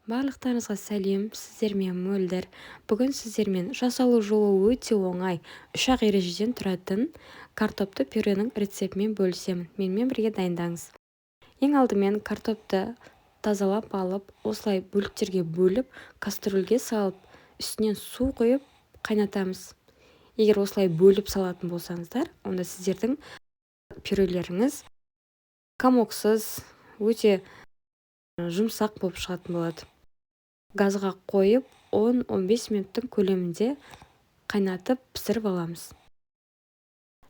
Барлықтарыңызға сәлем, сіздермен мөлдір. Бүгін сіздермен жасалу жолы өте оңай, 3-ақ ережеден тұратын картопты пюренің рецептімен бөлісемін. Менімен бірге дайындаңыз. Ең алдымен картопты тазалап алып, осылай бөліктерге бөліп, кастрюльге салып, үстінен су құйып қайнатамыз. Егер осылай бөліп салатын болсаңыздар, онда сіздердің пюрелеріңіз комоксыз, өте жұмсақ болып шығатын болады. Газға қойып 10-15 минуттың көлемінде қайнатып пісіріп аламыз.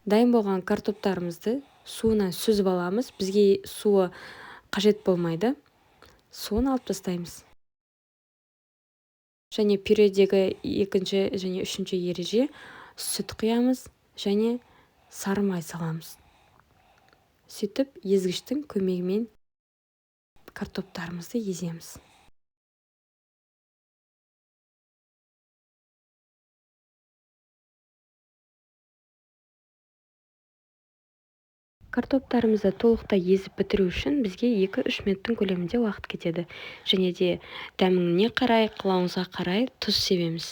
Дайын болған картоптарымызды суынан сүзіп аламыз. Бізге суы қажет болмайды. Суын алып тастаймыз. Және пюредегі екінші және үшінші ереже сүт құямыз және сары май саламыз. Сөйтіп езгіштің көмегімен картоптарымызды еземіз. Картоптарымызды толықтай езіп бітіру үшін бізге 2-3 минуттың көлемінде уақыт кетеді. Және де дәміне қарай, қалауыңызға қарай тұз себеміз.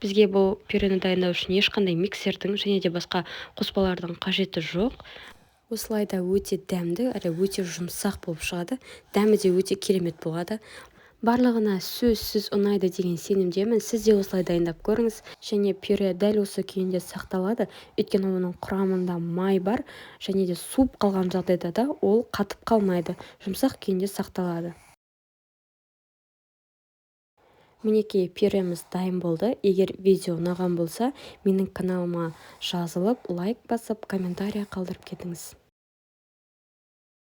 Бізге бұл пюрені дайындау үшін ешқандай миксердің және де басқа қоспалардың қажеті жоқ. Осылайда өте дәмді әрі өте жұмсақ болып шығады. Дәмі де өте керемет болады. Барлығына сөзсіз ұнайды деген сенімдемін. Сіз де осылай дайындап көріңіз. Және пюре дәл осы күйінде сақталады. Өйткені оның құрамында май бар. Және де суып қалған жағдайда да ол қатып қалмайды. Жұмсақ күйінде сақталады. Мінекей пюреміз дайын болды. Егер видео ұнаған болса, менің каналыма жазылып, лайк басып, комментария қалдырып кетіңіз.